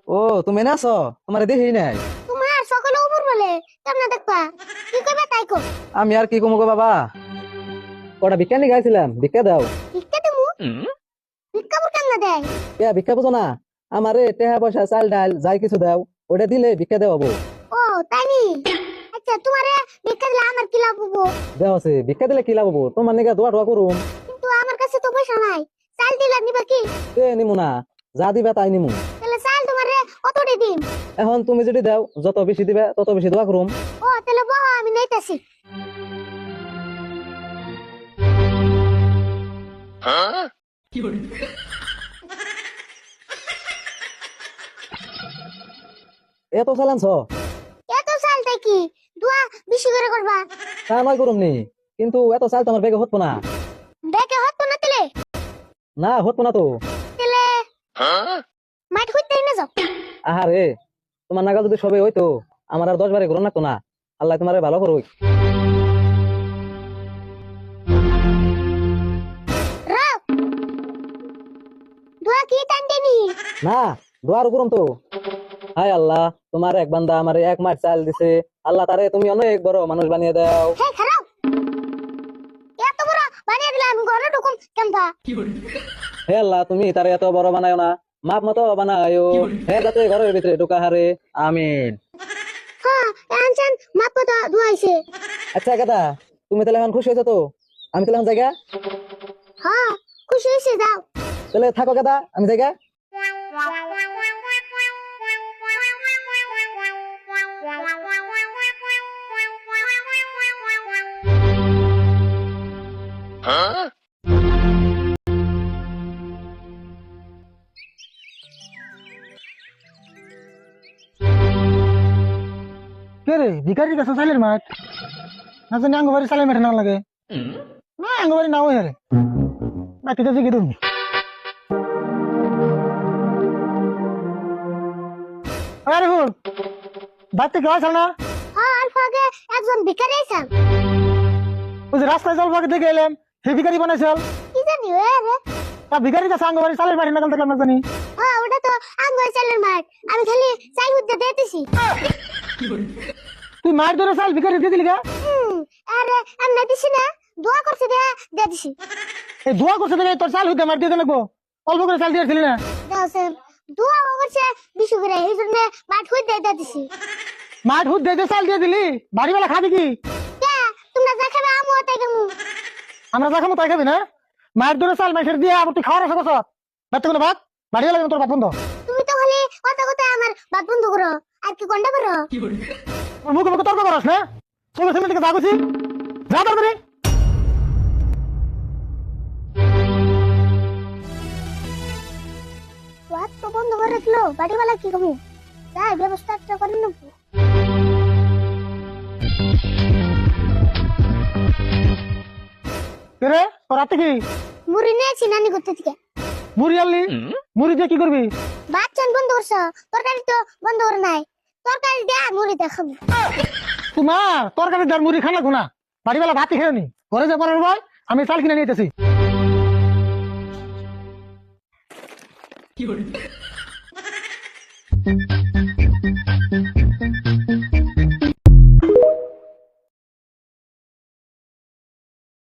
ও তুমি না আছো, তোমার দেখি নাই। তোমার সকালে উপর বলে কেমন দেখবা, কি করবে তাই কো। আমি আর কি কমো গো বাবা, কটা ভিক্ষা নিয়ে গাইছিলাম, ভিক্ষা দাও। ভিক্ষা দেবো? ভিক্ষা বুর কেমন দেয়? কে ভিক্ষা বুঝো না? আমারে টেহা পয়সা চাল ডাল যাই কিছু দাও, ওটা দিলে ভিক্ষা দেওয়াবো। ও তাই নি? আচ্ছা তোমারে ভিক্ষা দিলে আমার কি লাভ হবো? দেওয়া আছে, ভিক্ষা দিলে কি লাভ হবো? তোমার নিকে দোয়া টোয়া করুম। কিন্তু আমার কাছে তো পয়সা নাই, চাল দিলে নিবা কি? এ নিমু না, যা দিবে তাই নিমু। তাহলে চাল তোমারে কতটি দিম? এখন তুমি যদি দাও, যত বেশি দিবে তত বেশি দোয়া করুম। ও তাহলে বহ আমি নেইতাছি। এত চালানছ? এত চালটা কি দোয়া বেশি করে করবা? তা নয় করুম নি, কিন্তু এত চাল তো আমার বেগে হতো না। দেখে হতো না তেলে? না হতো না তো। তেলে মাঠ হইতে না যাও। আহারে, তোমার নাগাল যদি সবে হইতো, আমার আর 10 বারে ঘুরন লাগতো না। আল্লাহ তোমারে ভালো করুক। রাও দোয়া কি টানতেনি? না, দোয়ার করুম তো। হায় আল্লাহ, তোমার এক বান্দা আমারে এক মাস চাল দিছে, আল্লাহ তারে তুমি অনেক বড় মানুষ বানিয়ে দাও। হে খারাপ, এত বড় বানিয়ে দিলাম ঘরে ঢুকুম কেমবা? হে আল্লাহ, তুমি তারে এত বড় বানায়ো না, মাপ মতো বানায়ো। হে যাতে ঘরের ভিতরে ঢুকা হারে, আমিন। হ্যাঁ আনছান মাপ তো দোয়াইছে। আচ্ছা কথা, তুমি তাহলে এখন খুশি হয়েছো তো? আমি তাহলে এখন জায়গা, হ্যাঁ খুশি হইছে যাও। তাহলে থাকো কথা, আমি জায়গা। কে রে ভিখারির কাছে চালের মাঠ না জানি আঙ্গবাড়ি চালের মাঠে না লাগে না আঙ্গবাড়ি নাও হেরে বাকিটা দিকে তুমি আরে হুল বাড়তে কেউ আসল না? হ্যাঁ আর ফাগে একজন ভিখারি আইছান। ওই যে রাস্তায় জল ফাঁকে দেখে এলাম সে ভিখারি বানাইছিল। কি জানি ওই রে? তা ভিখারির কাছে আঙ্গবাড়ি চালের মাঠে নাগাল দেখলাম না জানি। হ্যাঁ ওটা তো আঙ্গুর চালের মাঠ, আমি খালি চাই হুদ্দে দিতেছি। তুই মাঠ ধরে চাল ভিখারি দিয়ে দিলি গা? আরে আমি না দিছি না, দোয়া করছে দিয়ে দিছি। এই ধোয়া করছে দেখে তোর চাল হইতে মাঠ দিয়ে লাগবো, অল্প করে চাল দিয়েছিলি না? দাও দোয়া করছে বিশু করে, এই জন্য মাঠ হুদ্দে দিয়ে দিছি। মাঠ হুদ দিয়ে চাল দিয়ে দিলি, বাড়িওয়ালা খাবি কি? কে তোমরা যা খাবে আমও তাই খামু। আমরা যা খাবো তাই খাবি না? মাঠ ধরে চাল মাঠের দিয়ে আবার তুই খাওয়ার আশা করছ? ভাত কোনো ভাত বাড়িওয়ালা তোর ভাত বন্ধ। তুমি তো খালি কথা কথা আমার বাদ বন্ধ করো, আর কি গন্ডা করো? মুখে মুখে তর্ক করাস না? চলে সেমিল থেকে যা করছি যা তাড়াতাড়ি। বাদ তো বন্ধ করে রাখলো, বাড়িওয়ালা কি খামু? যাই ব্যবস্থা একটা করে নেবো। রে তোর রাতে কি মুড়ি নিয়েছি নানি করতে থেকে। মুড়ি আনলি? মুড়ি দিয়ে কি করবি? বাচ্চান বন্ধ করছো, তরকারি তো বন্ধ করে নাই, তরকারি দিয়ে মুড়ি দেখাবো। তোমার তরকারি দার মুড়ি খানা গুনা বাড়িওয়ালা ভাতই খেয়ে নি ঘরে যা পরের ভাই আমি চাল কিনে নিতেছি।